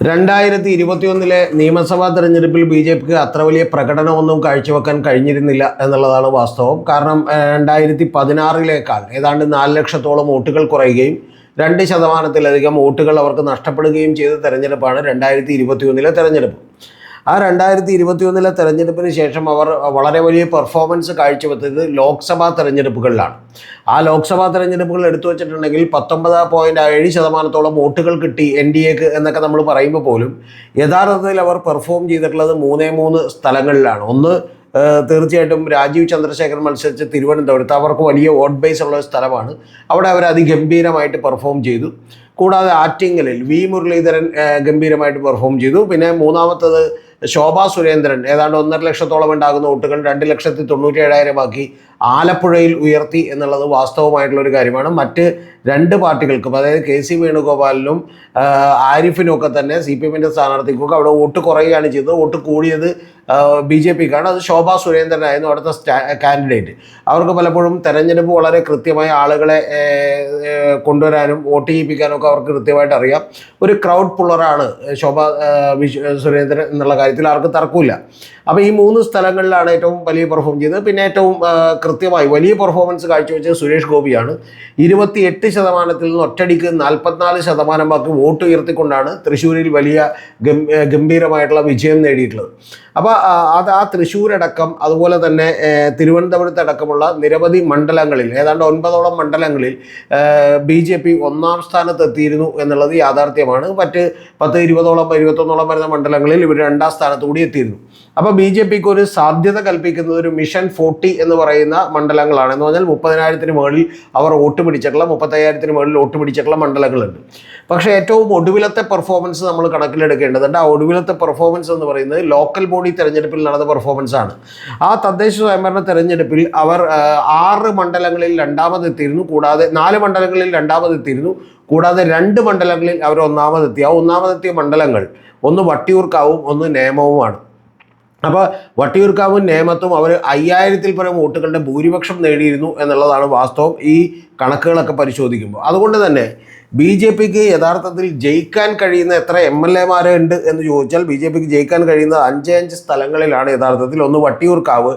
2021 നിയമസഭാ തെരഞ്ഞെടുപ്പിൽ ബി.ജെ.പിക്ക് അത്ര വലിയ പ്രകടനമൊന്നും കാഴ്ചവെക്കാൻ കഴിഞ്ഞിരുന്നില്ല എന്നുള്ളതാണ് വാസ്തവം. കാരണം 2016 ഏതാണ്ട് 4 ലക്ഷത്തോളം വോട്ടുകൾ കുറയുകയും 2% വോട്ടുകൾ അവർക്ക് നഷ്ടപ്പെടുകയും ചെയ്ത തെരഞ്ഞെടുപ്പാണ് 2021 തെരഞ്ഞെടുപ്പ്. ആ 2021 തെരഞ്ഞെടുപ്പിന് ശേഷം അവർ വളരെ വലിയ പെർഫോമൻസ് കാഴ്ചവെച്ചത് ലോക്സഭാ തെരഞ്ഞെടുപ്പുകളിലാണ്. ആ ലോക്സഭാ തെരഞ്ഞെടുപ്പുകൾ എടുത്തു വച്ചിട്ടുണ്ടെങ്കിൽ 19.7% വോട്ടുകൾ കിട്ടി NDAക്ക് എന്നൊക്കെ നമ്മൾ പറയുമ്പോൾ പോലും യഥാർത്ഥത്തിൽ അവർ പെർഫോം ചെയ്തിട്ടുള്ളത് 3 സ്ഥലങ്ങളിലാണ്. ഒന്ന്, തീർച്ചയായിട്ടും രാജീവ് ചന്ദ്രശേഖർ മത്സരിച്ച തിരുവനന്തപുരത്ത് അവർക്ക് വലിയ വോട്ട് ബേസ് ഉള്ള സ്ഥലമാണ്. അവിടെ അവർ അതിഗംഭീരമായിട്ട് പെർഫോം ചെയ്തു. കൂടാതെ ആറ്റിങ്ങലിൽ മുരളീധരൻ ഗംഭീരമായിട്ട് പെർഫോം ചെയ്തു. പിന്നെ മൂന്നാമത്തത് ശോഭാ സുരേന്ദ്രൻ ഏതാണ്ട് 1.5 ലക്ഷത്തോളം ഉണ്ടാകുന്ന വോട്ടുകൾ 2,97,000 ആക്കി ആലപ്പുഴയിൽ ഉയർത്തി എന്നുള്ളത് വാസ്തവമായിട്ടുള്ളൊരു കാര്യമാണ്. മറ്റ് 2 പാർട്ടികൾക്കും, അതായത് KC വേണുഗോപാലിനും ആരിഫിനും ഒക്കെ തന്നെ CPM സ്ഥാനാർത്ഥിക്കൊക്കെ അവിടെ വോട്ട് കുറയുകയാണ് ചെയ്തത്. വോട്ട് കൂടിയത് BJPക്കാണ്. അത് ശോഭാ സുരേന്ദ്രനായിരുന്നു അവിടുത്തെ കാൻഡിഡേറ്റ്. അവർക്ക് പലപ്പോഴും തെരഞ്ഞെടുപ്പ് വളരെ കൃത്യമായി ആളുകളെ കൊണ്ടുവരാനും വോട്ട് ചെയ്യിപ്പിക്കാനും ഒക്കെ അവർക്ക് കൃത്യമായിട്ട് അറിയാം. ഒരു ക്രൗഡ് പുള്ളറാണ് ശോഭാ സുരേന്ദ്രൻ എന്നുള്ള കാര്യത്തിൽ ആർക്കും തർക്കമില്ല. അപ്പോൾ ഈ 3 സ്ഥലങ്ങളിലാണ് ഏറ്റവും വലിയ പെർഫോം ചെയ്തത്. പിന്നെ ഏറ്റവും കൃത്യമായി വലിയ പെർഫോമൻസ് കാഴ്ചവെച്ചത് സുരേഷ് ഗോപിയാണ്. 28% നിന്ന് ഒറ്റടിക്ക് 44% വോട്ട് ഉയർത്തിക്കൊണ്ടാണ് തൃശ്ശൂരിൽ വലിയ ഗംഭീരമായിട്ടുള്ള വിജയം നേടിയിട്ടുള്ളത്. അപ്പോൾ ആ തൃശ്ശൂരടക്കം അതുപോലെ തന്നെ തിരുവനന്തപുരത്തടക്കമുള്ള നിരവധി മണ്ഡലങ്ങളിൽ ഏതാണ്ട് 9ഓളം മണ്ഡലങ്ങളിൽ BJP 1ാം സ്ഥാനത്ത് എത്തിയിരുന്നു എന്നുള്ളത് യാഥാർത്ഥ്യമാണ്. മറ്റ് 21ഓളം വരുന്ന മണ്ഡലങ്ങളിൽ ഇവർ 2ാം സ്ഥാനത്ത് കൂടി എത്തിയിരുന്നു. അപ്പോൾ BJPക്ക് ഒരു സാധ്യത കൽപ്പിക്കുന്നത് ഒരു മിഷൻ 40 എന്ന് പറയുന്ന മണ്ഡലങ്ങളാണ്. എന്ന് പറഞ്ഞാൽ 30,000-ന് മുകളിൽ അവർ വോട്ട് പിടിച്ചിട്ടുള്ള 35,000-ന് മുകളിൽ വോട്ട് പിടിച്ചിട്ടുള്ള മണ്ഡലങ്ങളുണ്ട്. പക്ഷേ ഏറ്റവും ഒടുവിലത്തെ പെർഫോമൻസ് നമ്മൾ കണക്കിലെടുക്കേണ്ടതുണ്ട്. ആ ഒടുവിലത്തെ പെർഫോമൻസ് എന്ന് പറയുന്നത് ലോക്കൽ ബോഡി തെരഞ്ഞെടുപ്പിൽ നടന്ന പെർഫോമൻസ് ആണ്. ആ തദ്ദേശ സ്വയംഭരണ തെരഞ്ഞെടുപ്പിൽ അവർ 6 മണ്ഡലങ്ങളിൽ 2ാമതെത്തിയിരുന്നു. കൂടാതെ 4 മണ്ഡലങ്ങളിൽ 2ാമതെത്തിയിരുന്നു. കൂടാതെ 2 മണ്ഡലങ്ങളിൽ അവർ 1ാമതെത്തി. ആ 1ാമതെത്തിയ മണ്ഡലങ്ങൾ ഒന്ന് വട്ടിയൂർക്കാവും ഒന്ന് നേമവുമാണ്. അപ്പോൾ വട്ടിയൂർക്കാവും നേമത്തും അവർ 5000-ൽ പരം വോട്ടുകളുടെ ഭൂരിപക്ഷം നേടിയിരുന്നു എന്നുള്ളതാണ് വാസ്തവം ഈ കണക്കുകളൊക്കെ പരിശോധിക്കുമ്പോൾ. അതുകൊണ്ട് തന്നെ BJPക്ക് യഥാർത്ഥത്തിൽ ജയിക്കാൻ കഴിയുന്ന എത്ര MLA-മാരുണ്ട് എന്ന് ചോദിച്ചാൽ BJPക്ക് ജയിക്കാൻ കഴിയുന്ന 5 സ്ഥലങ്ങളിലാണ് യഥാർത്ഥത്തിൽ. ഒന്ന് വട്ടിയൂർക്കാവ്,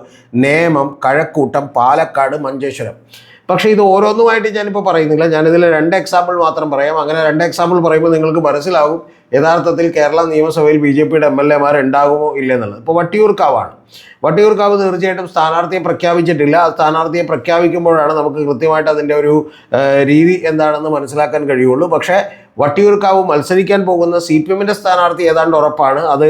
നേമം, കഴക്കൂട്ടം, പാലക്കാട്, മഞ്ചേശ്വരം. പക്ഷേ ഇത് ഓരോന്നുമായിട്ട് ഞാനിപ്പോൾ പറയുന്നില്ല. ഞാനിതിൽ 2 എക്സാമ്പിൾ മാത്രം പറയാം. അങ്ങനെ 2 എക്സാമ്പിൾ പറയുമ്പോൾ നിങ്ങൾക്ക് മനസ്സിലാവും യഥാർത്ഥത്തിൽ കേരള നിയമസഭയിൽ BJPയുടെ MLA-മാർ ഉണ്ടാകുമോ ഇല്ലെന്നുള്ളത്. ഇപ്പോൾ വട്ടിയൂർക്കാവ് തീർച്ചയായിട്ടും സ്ഥാനാർത്ഥിയെ പ്രഖ്യാപിച്ചിട്ടില്ല. ആ സ്ഥാനാർത്ഥിയെ പ്രഖ്യാപിക്കുമ്പോഴാണ് നമുക്ക് കൃത്യമായിട്ട് അതിൻ്റെ ഒരു രീതി എന്താണെന്ന് മനസ്സിലാക്കാൻ കഴിയുള്ളൂ. പക്ഷേ വട്ടിയൂർക്കാവ് മത്സരിക്കാൻ പോകുന്ന CPM-ൻ്റെ സ്ഥാനാർത്ഥി ഏതാണ്ട് ഉറപ്പാണ്. അത്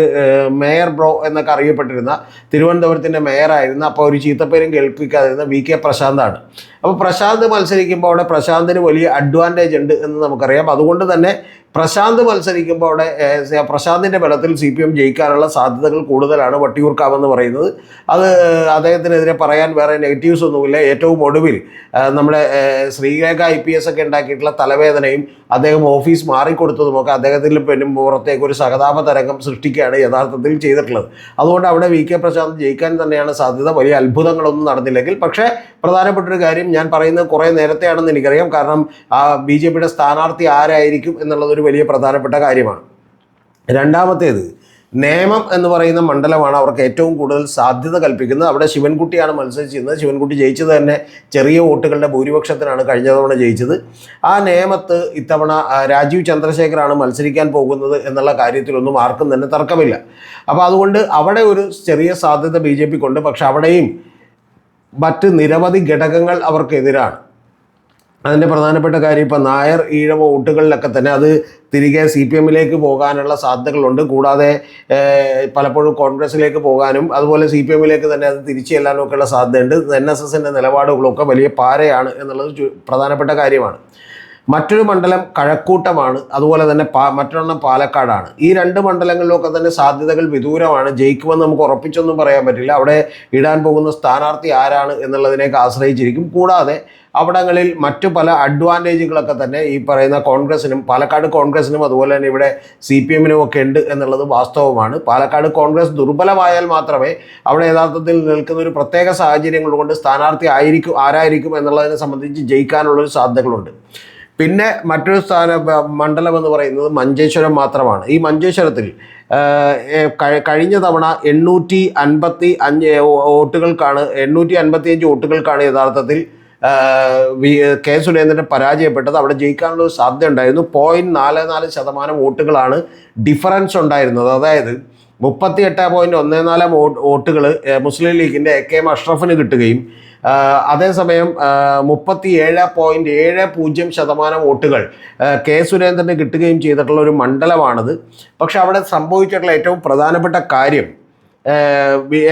മേയർ ബ്രോ എന്നൊക്കെ അറിയപ്പെട്ടിരുന്ന തിരുവനന്തപുരത്തിൻ്റെ മേയറായിരുന്ന, അപ്പോൾ ഒരു ചീത്തപ്പേരും കേൾപ്പിക്കാതിരുന്ന VK പ്രശാന്താണ്. അപ്പോൾ പ്രശാന്ത് മത്സരിക്കുമ്പോൾ അവിടെ പ്രശാന്തിന് വലിയ അഡ്വാൻറ്റേജ് ഉണ്ട് എന്ന് നമുക്കറിയാം. അതുകൊണ്ട് തന്നെ പ്രശാന്ത് മത്സരിക്കുമ്പോൾ അവിടെ പ്രശാന്തിൻ്റെ ബലത്തിൽ CPM ജയിക്കാനുള്ള സാധ്യതകൾ കൂടുതലാണ് വട്ടിയൂർക്കാവ് എന്ന് പറയുന്നത്. അത് അദ്ദേഹത്തിനെതിരെ പറയാൻ വേറെ നെഗറ്റീവ്സ് ഒന്നുമില്ല. ഏറ്റവും ഒടുവിൽ നമ്മുടെ ശ്രീരേഖ IPS ഒക്കെ ഉണ്ടാക്കിയിട്ടുള്ള തലവേദനയും അദ്ദേഹം ഓഫീസ് മാറിക്കൊടുത്തതുമൊക്കെ അദ്ദേഹത്തിൽ പുറത്തേക്ക് ഒരു സഹതാപ തരംഗം സൃഷ്ടിക്കുകയാണ് യഥാർത്ഥത്തിൽ ചെയ്തിട്ടുള്ളത്. അതുകൊണ്ട് അവിടെ VK പ്രശാന്ത് ജയിക്കാൻ തന്നെയാണ് സാധ്യത, വലിയ അത്ഭുതങ്ങളൊന്നും നടന്നില്ലെങ്കിൽ. പക്ഷേ പ്രധാനപ്പെട്ടൊരു കാര്യം ഞാൻ പറയുന്നത് കുറേ നേരത്തെയാണെന്ന് എനിക്കറിയാം. കാരണം BJPയുടെ സ്ഥാനാർത്ഥി ആരായിരിക്കും എന്നുള്ളതൊരു വലിയ പ്രധാനപ്പെട്ട കാര്യമാണ്. രണ്ടാമത്തേത് നേമം എന്ന് പറയുന്ന മണ്ഡലമാണ് അവർക്ക് ഏറ്റവും കൂടുതൽ സാധ്യത കൽപ്പിക്കുന്നത്. അവിടെ ശിവൻകുട്ടിയാണ് മത്സരിച്ചിരുന്നത്. ശിവൻകുട്ടി ജയിച്ചത് തന്നെ ചെറിയ വോട്ടുകളുടെ ഭൂരിപക്ഷത്തിനാണ് കഴിഞ്ഞ തവണ ജയിച്ചത്. ആ നേമത്ത് ഇത്തവണ രാജീവ് ചന്ദ്രശേഖറാണ് മത്സരിക്കാൻ പോകുന്നത് എന്നുള്ള കാര്യത്തിലൊന്നും ആർക്കും തന്നെ തർക്കമില്ല. അപ്പോൾ അതുകൊണ്ട് അവിടെ ഒരു ചെറിയ സാധ്യത BJPക്കുണ്ട്. പക്ഷെ അവിടെയും മറ്റ് നിരവധി ഘടകങ്ങൾ അവർക്കെതിരാണ്. അതിൻ്റെ പ്രധാനപ്പെട്ട കാര്യം ഇപ്പോൾ നായർ ഈഴവ വോട്ടുകളിലൊക്കെ തന്നെ അത് തിരികെ CPM-ലേക്ക് പോകാനുള്ള സാധ്യതകളുണ്ട്. കൂടാതെ പലപ്പോഴും കോൺഗ്രസ്സിലേക്ക് പോകാനും അതുപോലെ CPM-ലേക്ക് തന്നെ അത് തിരിച്ചു ചെല്ലാനും ഒക്കെയുള്ള സാധ്യതയുണ്ട്. NSSൻ്റെ നിലപാടുകളൊക്കെ വലിയ പാരയാണ് എന്നുള്ളത് പ്രധാനപ്പെട്ട കാര്യമാണ്. മറ്റൊരു മണ്ഡലം കഴക്കൂട്ടമാണ്. അതുപോലെ തന്നെ മറ്റൊരെണ്ണം പാലക്കാടാണ്. ഈ 2 മണ്ഡലങ്ങളിലൊക്കെ തന്നെ സാധ്യതകൾ വിദൂരമാണ്. ജയിക്കുമെന്ന് നമുക്ക് ഉറപ്പിച്ചൊന്നും പറയാൻ പറ്റില്ല. അവിടെ ഇടാൻ പോകുന്ന സ്ഥാനാർത്ഥി ആരാണ് എന്നുള്ളതിനേക്ക് ആശ്രയിച്ചിരിക്കും. കൂടാതെ അവിടങ്ങളിൽ മറ്റു പല അഡ്വാൻറ്റേജുകളൊക്കെ തന്നെ ഈ പറയുന്ന കോൺഗ്രസിനും പാലക്കാട് കോൺഗ്രസിനും അതുപോലെ തന്നെ ഇവിടെ CPM-നും ഒക്കെ ഉണ്ട് എന്നുള്ളത് വാസ്തവമാണ്. പാലക്കാട് കോൺഗ്രസ് ദുർബലമായാൽ മാത്രമേ അവിടെ യഥാർത്ഥത്തിൽ നിൽക്കുന്ന ഒരു പ്രത്യേക സാഹചര്യങ്ങൾ കൊണ്ട് സ്ഥാനാർത്ഥി ആരായിരിക്കും എന്നുള്ളതിനെ സംബന്ധിച്ച് ജയിക്കാനുള്ളൊരു സാധ്യതകളുണ്ട്. പിന്നെ മറ്റൊരു മണ്ഡലം എന്ന് പറയുന്നത് മഞ്ചേശ്വരം മാത്രമാണ്. ഈ മഞ്ചേശ്വരത്തിൽ കഴിഞ്ഞ തവണ 855 വോട്ടുകൾക്കാണ് യഥാർത്ഥത്തിൽ കെ സുരേന്ദ്രൻ പരാജയപ്പെട്ടത്. അവിടെ ജയിക്കാനുള്ള ഒരു സാധ്യത ഉണ്ടായിരുന്നു. 0.44% വോട്ടുകളാണ് ഡിഫറൻസ് ഉണ്ടായിരുന്നത്. അതായത് 38.14 വോട്ടുകൾ മുസ്ലിം ലീഗിൻ്റെ AK അഷ്റഫിന് കിട്ടുകയും അതേസമയം 37.70% വോട്ടുകൾ കെ സുരേന്ദ്രന് കിട്ടുകയും ചെയ്തിട്ടുള്ള ഒരു മണ്ഡലമാണിത്. പക്ഷെ അവിടെ സംഭവിച്ചിട്ടുള്ള ഏറ്റവും പ്രധാനപ്പെട്ട കാര്യം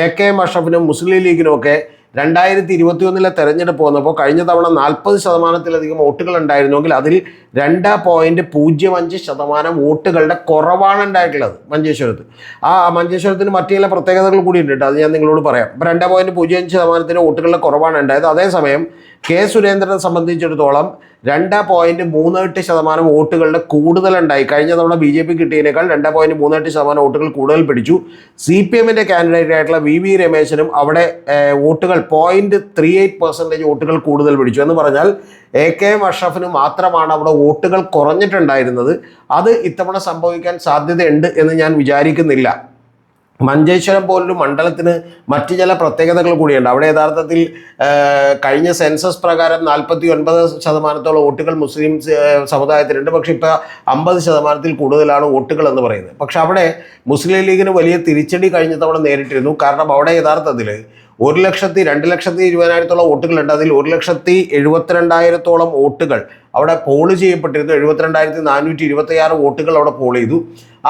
AK അഷ്റഫിനും മുസ്ലിം ലീഗിനും ഒക്കെ 2021 തെരഞ്ഞെടുപ്പ് വന്നപ്പോൾ കഴിഞ്ഞ തവണ 40%-ലധികം വോട്ടുകൾ ഉണ്ടായിരുന്നെങ്കിൽ അതിൽ 2.05% വോട്ടുകളുടെ കുറവാണ് ഉണ്ടായിട്ടുള്ളത് മഞ്ചേശ്വരത്ത്. ആ മഞ്ചേശ്വരത്തിന് മറ്റു ചില പ്രത്യേകതകൾ കൂടി ഉണ്ട്, അത് ഞാൻ നിങ്ങളോട് പറയാം. 2.05% വോട്ടുകളുടെ കുറവാണ് ഉണ്ടായത്. അതേസമയം കെ സുരേന്ദ്രനെ സംബന്ധിച്ചിടത്തോളം 2.38% വോട്ടുകളുടെ കൂടുതലുണ്ടായി. കഴിഞ്ഞ തവണ BJP കിട്ടിയതിനേക്കാൾ 2.38% വോട്ടുകൾ കൂടുതൽ പിടിച്ചു. CPMൻ്റെ കാൻഡിഡേറ്റ് ആയിട്ടുള്ള VV രമേശനും അവിടെ വോട്ടുകൾ 0.38% വോട്ടുകൾ കൂടുതൽ പിടിച്ചു. എന്ന് പറഞ്ഞാൽ AK അഷ്റഫിന് മാത്രമാണ് അവിടെ വോട്ടുകൾ കുറഞ്ഞിട്ടുണ്ടായിരുന്നത്. അത് ഇത്തവണ സംഭവിക്കാൻ സാധ്യതയുണ്ട് എന്ന് ഞാൻ വിചാരിക്കുന്നില്ല. മഞ്ചേശ്വരം പോലൊരു മണ്ഡലത്തിന് മറ്റു ചില പ്രത്യേകതകൾ കൂടിയുണ്ട്. അവിടെ യഥാർത്ഥത്തിൽ കഴിഞ്ഞ സെൻസസ് പ്രകാരം 49% വോട്ടുകൾ മുസ്ലിം സമുദായത്തിനുണ്ട്. പക്ഷെ ഇപ്പോൾ 50% കൂടുതലാണ് വോട്ടുകൾ എന്ന് പറയുന്നത്. പക്ഷെ അവിടെ മുസ്ലിം ലീഗിന് വലിയ തിരിച്ചടി കഴിഞ്ഞ തവണ നേരിട്ടിരുന്നു. കാരണം അവിടെ യഥാർത്ഥത്തിൽ 1,02,20,000 വോട്ടുകളുണ്ട്. അതിൽ 1,72,000 വോട്ടുകൾ അവിടെ പോൾ ചെയ്യപ്പെട്ടിരുന്നു. 72,426 വോട്ടുകൾ അവിടെ പോൾ ചെയ്തു.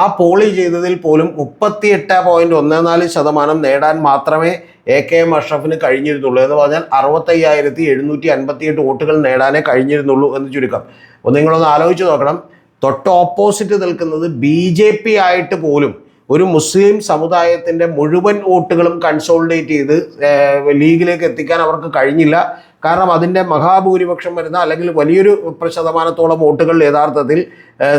ആ പോൾ ചെയ്തതിൽ പോലും 38.14% നേടാൻ മാത്രമേ AK അഷ്റഫിന് കഴിഞ്ഞിരുന്നുള്ളൂ. എന്ന് പറഞ്ഞാൽ 65,758 വോട്ടുകൾ നേടാനേ കഴിഞ്ഞിരുന്നുള്ളൂ എന്ന് ചുരുക്കം. അപ്പോൾ നിങ്ങളൊന്ന് ആലോചിച്ച് നോക്കണം, തൊട്ട് ഓപ്പോസിറ്റ് നിൽക്കുന്നത് BJP ആയിട്ട് പോലും ഒരു മുസ്ലിം സമുദായത്തിൻ്റെ മുഴുവൻ വോട്ടുകളും കൺസോളിഡേറ്റ് ചെയ്ത് ലീഗിലേക്ക് എത്തിക്കാൻ അവർക്ക് കഴിഞ്ഞില്ല. കാരണം അതിൻ്റെ മഹാഭൂരിപക്ഷം വരുന്ന അല്ലെങ്കിൽ വലിയൊരു ശതമാനത്തോളം വോട്ടുകൾ യഥാർത്ഥത്തിൽ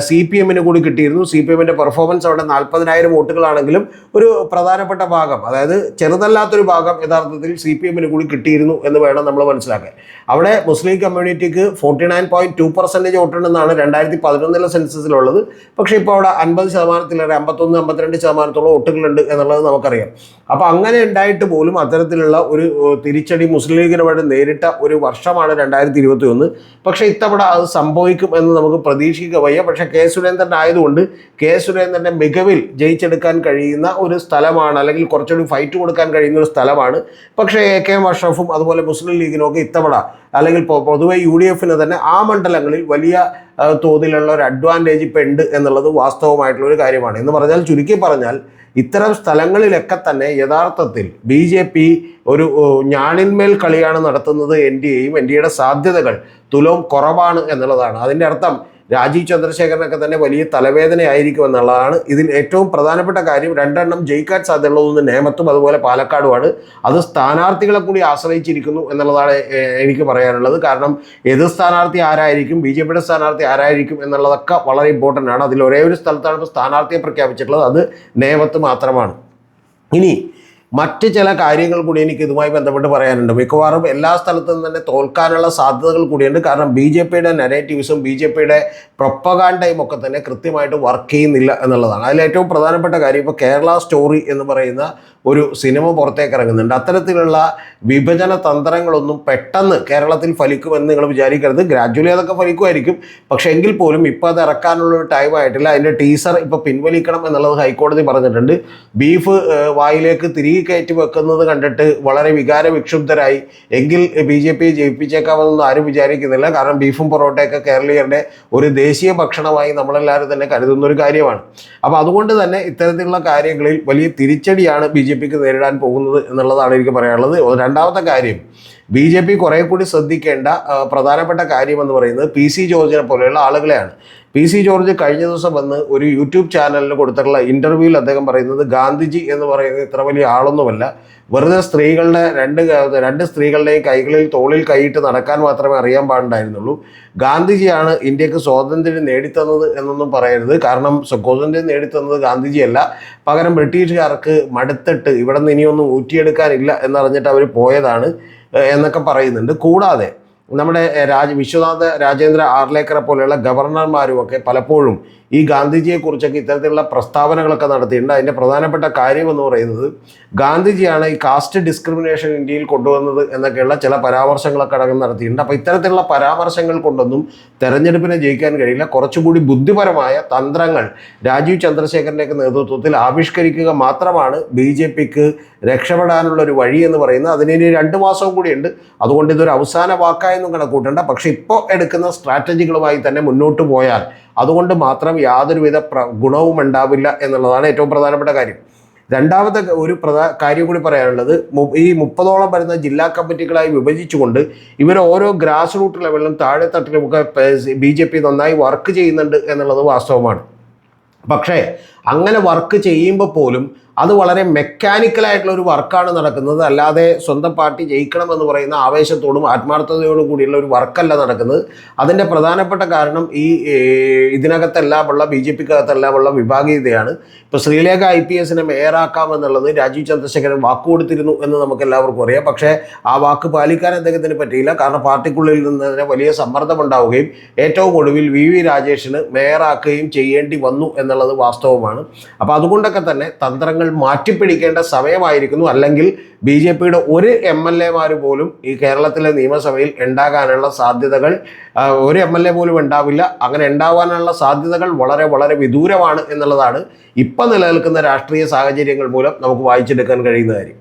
CPMന് കൂടി കിട്ടിയിരുന്നു. CPMൻ്റെ പെർഫോമൻസ് അവിടെ 40,000 വോട്ടുകളാണെങ്കിലും ഒരു പ്രധാനപ്പെട്ട ഭാഗം, അതായത് ചെറുതല്ലാത്തൊരു ഭാഗം യഥാർത്ഥത്തിൽ CPMന് കൂടി കിട്ടിയിരുന്നു എന്ന് വേണം നമ്മൾ മനസ്സിലാക്കാൻ. അവിടെ മുസ്ലിം കമ്മ്യൂണിറ്റിക്ക് 49.2% വോട്ടുണ്ടെന്നാണ് 2011 സെൻസസിലുള്ളത്. പക്ഷേ ഇപ്പോൾ അവിടെ 50%-ലേറെ 51-52% വോട്ടുകളുണ്ട് എന്നുള്ളത് നമുക്കറിയാം. അപ്പോൾ അങ്ങനെ ഉണ്ടായിട്ട് പോലും അത്തരത്തിലുള്ള ഒരു തിരിച്ചടി മുസ്ലിം ലീഗിന് വേണ്ടി നേരിട്ട ഒരു വർഷമാണ് 2021. പക്ഷേ ഇത്തവണ അത് സംഭവിക്കും എന്ന് നമുക്ക് പ്രതീക്ഷിക്കുക വയ്യ. പക്ഷേ കെ സുരേന്ദ്രൻ ആയതുകൊണ്ട് കെ സുരേന്ദ്രൻ്റെ മികവിൽ ജയിച്ചെടുക്കാൻ കഴിയുന്ന ഒരു സ്ഥലമാണ്, അല്ലെങ്കിൽ കുറച്ചുകൂടി ഫൈറ്റ് കൊടുക്കാൻ കഴിയുന്ന ഒരു സ്ഥലമാണ്. പക്ഷേ AK അഷ്റഫും അതുപോലെ മുസ്ലിം ലീഗിനും ഒക്കെ ഇത്തവണ അല്ലെങ്കിൽ പൊതുവെ UDFന് തന്നെ ആ മണ്ഡലങ്ങളിൽ വലിയ തോതിലുള്ള ഒരു അഡ്വാൻറ്റേജ് ഇപ്പം ഉണ്ട് എന്നുള്ളത് വാസ്തവമായിട്ടുള്ള ഒരു കാര്യമാണ്. എന്ന് പറഞ്ഞാൽ, ചുരുക്കി പറഞ്ഞാൽ, ഇത്തരം സ്ഥലങ്ങളിലൊക്കെ തന്നെ യഥാർത്ഥത്തിൽ BJP ഒരു ഞാണിന്മേൽ കളിയാണ് നടത്തുന്നത്. NDAയും NDAയുടെ സാധ്യതകൾ തുലവും കുറവാണ് എന്നുള്ളതാണ്. അതിൻ്റെ അർത്ഥം രാജീവ് ചന്ദ്രശേഖരനൊക്കെ തന്നെ വലിയ തലവേദനയായിരിക്കും എന്നുള്ളതാണ്. ഇതിൽ ഏറ്റവും പ്രധാനപ്പെട്ട കാര്യം, 2 ജയിക്കാൻ സാധ്യതയുള്ളതൊന്ന് നേമത്തും അതുപോലെ പാലക്കാടുമാണ്. അത് സ്ഥാനാർത്ഥികളെ കൂടി ആശ്രയിച്ചിരിക്കുന്നു എന്നുള്ളതാണ് എനിക്ക് പറയാനുള്ളത്. കാരണം എതിർ സ്ഥാനാർത്ഥി ആരായിരിക്കും, BJPയുടെ സ്ഥാനാർത്ഥി ആരായിരിക്കും എന്നുള്ളതൊക്കെ വളരെ ഇമ്പോർട്ടൻ്റ് ആണ്. അതിൽ ഒരേ ഒരു സ്ഥലത്താണ് ഇപ്പോൾ സ്ഥാനാർത്ഥിയെ പ്രഖ്യാപിച്ചിട്ടുള്ളത്, അത് നേമത്ത് മാത്രമാണ്. ഇനി മറ്റ് ചില കാര്യങ്ങൾ കൂടി എനിക്ക് ഇതുമായി ബന്ധപ്പെട്ട് പറയാനുണ്ട്. മിക്കവാറും എല്ലാ സ്ഥലത്തും തന്നെ തോൽക്കാനുള്ള സാധ്യതകൾ കൂടിയുണ്ട്. കാരണം BJPയുടെ നെഗറ്റീവ്സും BJPയുടെ പ്രൊപ്പഗാൻഡയും ഒക്കെ തന്നെ കൃത്യമായിട്ട് വർക്ക് ചെയ്യുന്നില്ല എന്നുള്ളതാണ്. അതിൽ ഏറ്റവും പ്രധാനപ്പെട്ട കാര്യം, ഇപ്പോൾ കേരള സ്റ്റോറി എന്ന് പറയുന്ന ഒരു സിനിമ പുറത്തേക്ക് ഇറങ്ങുന്നുണ്ട്. അത്തരത്തിലുള്ള വിഭജന തന്ത്രങ്ങളൊന്നും പെട്ടെന്ന് കേരളത്തിൽ ഫലിക്കുമെന്ന് നിങ്ങൾ വിചാരിക്കരുത്. ഗ്രാജുവലി അതൊക്കെ ഫലിക്കുമായിരിക്കും. പക്ഷേ എങ്കിൽ പോലും ഇപ്പോൾ അത് ഇറക്കാനുള്ളൊരു ടൈം ആയിട്ടില്ല. അതിൻ്റെ ടീസർ ഇപ്പോൾ പിൻവലിക്കണം എന്നുള്ളത് ഹൈക്കോടതി പറഞ്ഞിട്ടുണ്ട്. ബീഫ് വായിലേക്ക് തിരികെ കയറ്റി വെക്കുന്നത് കണ്ടിട്ട് വളരെ വികാരവിക്ഷുബ്ധരായി. എങ്കിൽ BJP ജയിപ്പിച്ചേക്കാമെന്നൊന്നും ആരും വിചാരിക്കുന്നില്ല. കാരണം ബീഫും പൊറോട്ടയൊക്കെ കേരളീയരുടെ ഒരു ദേശീയ ഭക്ഷണമായി നമ്മളെല്ലാവരും തന്നെ കരുതുന്ന ഒരു കാര്യമാണ്. അപ്പോൾ അതുകൊണ്ട് തന്നെ ഇത്തരത്തിലുള്ള കാര്യങ്ങളിൽ വലിയ തിരിച്ചടിയാണ് BJPക്ക് നേരിടാൻ പോകുന്നത് എന്നുള്ളതാണ് എനിക്ക് പറയാനുള്ളത്. രണ്ടാമത്തെ കാര്യം, BJP കുറേ കൂടി ശ്രദ്ധിക്കേണ്ട പ്രധാനപ്പെട്ട കാര്യം എന്ന് പറയുന്നത് PC ജോർജിനെ പോലെയുള്ള ആളുകളെയാണ്. PC ജോർജ് കഴിഞ്ഞ ദിവസം വന്ന് ഒരു യൂട്യൂബ് ചാനലിന് കൊടുത്തിട്ടുള്ള ഇൻ്റർവ്യൂവിൽ അദ്ദേഹം പറയുന്നത് ഗാന്ധിജി എന്ന് പറയുന്നത് ഇത്ര വലിയ ആളൊന്നുമല്ല, വെറുതെ സ്ത്രീകളുടെ രണ്ട് സ്ത്രീകളുടെയും കൈകളിൽ തോളിൽ കൈയിട്ട് നടക്കാൻ മാത്രമേ അറിയാൻ പാടുണ്ടായിരുന്നുള്ളൂ. ഗാന്ധിജിയാണ് ഇന്ത്യക്ക് സ്വാതന്ത്ര്യം നേടിത്തന്നത് എന്നൊന്നും പറയരുത്. കാരണം സ്വാതന്ത്ര്യം നേടിത്തന്നത് ഗാന്ധിജിയല്ല, പകരം ബ്രിട്ടീഷുകാർക്ക് മടുത്തിട്ട് ഇവിടെ നിന്ന് ഇനിയൊന്നും ഊറ്റിയെടുക്കാനില്ല എന്നറിഞ്ഞിട്ട് അവർ പോയതാണ് എന്നൊക്കെ പറയുന്നുണ്ട്. കൂടാതെ നമ്മുടെ വിശ്വനാഥ രാജേന്ദ്ര ആർലേക്കറെ പോലെയുള്ള ഗവർണർമാരുമൊക്കെ പലപ്പോഴും ഈ ഗാന്ധിജിയെക്കുറിച്ചൊക്കെ ഇത്തരത്തിലുള്ള പ്രസ്താവനകളൊക്കെ നടത്തിയിട്ടുണ്ട്. അതിൻ്റെ പ്രധാനപ്പെട്ട കാര്യം എന്ന് പറയുന്നത് ഗാന്ധിജിയാണ് ഈ കാസ്റ്റ് ഡിസ്ക്രിമിനേഷൻ ഇന്ത്യയിൽ കൊണ്ടുവന്നത് എന്നൊക്കെയുള്ള ചില പരാമർശങ്ങളൊക്കെ അടക്കം നടത്തിയിട്ടുണ്ട്. അപ്പോൾ ഇത്തരത്തിലുള്ള പരാമർശങ്ങൾ കൊണ്ടൊന്നും തെരഞ്ഞെടുപ്പിനെ ജയിക്കാൻ കഴിയില്ല. കുറച്ചുകൂടി ബുദ്ധിപരമായ തന്ത്രങ്ങൾ രാജീവ് ചന്ദ്രശേഖരൻ്റെയൊക്കെ നേതൃത്വത്തിൽ ആവിഷ്കരിക്കുക മാത്രമാണ് BJPക്ക് രക്ഷപ്പെടാനുള്ള ഒരു വഴി എന്ന് പറയുന്നത്. അതിന് 2 മാസവും കൂടിയുണ്ട്. അതുകൊണ്ട് ഇതൊരു അവസാന വാക്കായൊന്നും കണക്കൂട്ടേണ്ട. പക്ഷെ ഇപ്പോൾ എടുക്കുന്ന സ്ട്രാറ്റജികളുമായി തന്നെ മുന്നോട്ട് പോയാൽ അതുകൊണ്ട് മാത്രം യാതൊരുവിധ ഗുണവും ഉണ്ടാവില്ല എന്നുള്ളതാണ് ഏറ്റവും പ്രധാനപ്പെട്ട കാര്യം. രണ്ടാമത്തെ ഒരു കാര്യം കൂടി പറയാനുള്ളത്, ഈ 30ഓളം വരുന്ന ജില്ലാ കമ്മിറ്റികളായി വിഭജിച്ചുകൊണ്ട് ഇവർ ഓരോ ഗ്രാസ് റൂട്ട് ലെവലിലും താഴെത്തട്ടിലുമൊക്കെ BJP നന്നായി വർക്ക് ചെയ്യുന്നുണ്ട് എന്നുള്ളത് വാസ്തവമാണ്. പക്ഷേ അങ്ങനെ വർക്ക് ചെയ്യുമ്പോൾ പോലും അത് വളരെ മെക്കാനിക്കലായിട്ടുള്ള ഒരു വർക്കാണ് നടക്കുന്നത്. അല്ലാതെ സ്വന്തം പാർട്ടി ജയിക്കണമെന്ന് പറയുന്ന ആവേശത്തോടും ആത്മാർത്ഥതയോടും കൂടിയുള്ള ഒരു വർക്കല്ല നടക്കുന്നത്. അതിൻ്റെ പ്രധാനപ്പെട്ട കാരണം ഈ ഇതിനകത്തെല്ലാമുള്ള BJPക്കകത്തെല്ലാമുള്ള വിഭാഗീയതയാണ്. ഇപ്പോൾ ശ്രീലേഖ IPSനെ മേയറാക്കാമെന്നുള്ളത് രാജീവ് ചന്ദ്രശേഖരൻ വാക്കുകൊടുത്തിരുന്നു എന്ന് നമുക്ക് എല്ലാവർക്കും അറിയാം. പക്ഷേ ആ വാക്ക് പാലിക്കാൻ അദ്ദേഹത്തിന് പറ്റിയില്ല. കാരണം പാർട്ടിക്കുള്ളിൽ നിന്ന് തന്നെ വലിയ സമ്മർദ്ദമുണ്ടാവുകയും ഏറ്റവും ഒടുവിൽ VV രാജേഷിന് മേയറാക്കുകയും ചെയ്യേണ്ടി വന്നു എന്നുള്ളത് വാസ്തവമാണ്. അപ്പോൾ അതുകൊണ്ടൊക്കെ തന്നെ തന്ത്രങ്ങൾ മാറ്റിപ്പിടിക്കേണ്ട സമയമായിരിക്കുന്നു. അല്ലെങ്കിൽ BJPയുടെ ഒരു MLA പോലും ഈ കേരളത്തിലെ നിയമസഭയിൽ ഉണ്ടാകാനുള്ള സാധ്യതകൾ, ഒരു MLA പോലും ഉണ്ടാവില്ല. അങ്ങനെ ഉണ്ടാവാനുള്ള സാധ്യതകൾ വളരെ വളരെ വിദൂരമാണ് എന്നുള്ളതാണ് ഇപ്പം നിലനിൽക്കുന്ന രാഷ്ട്രീയ സാഹചര്യങ്ങൾ മൂലം നമുക്ക് വായിച്ചെടുക്കാൻ കഴിയുന്ന കാര്യം.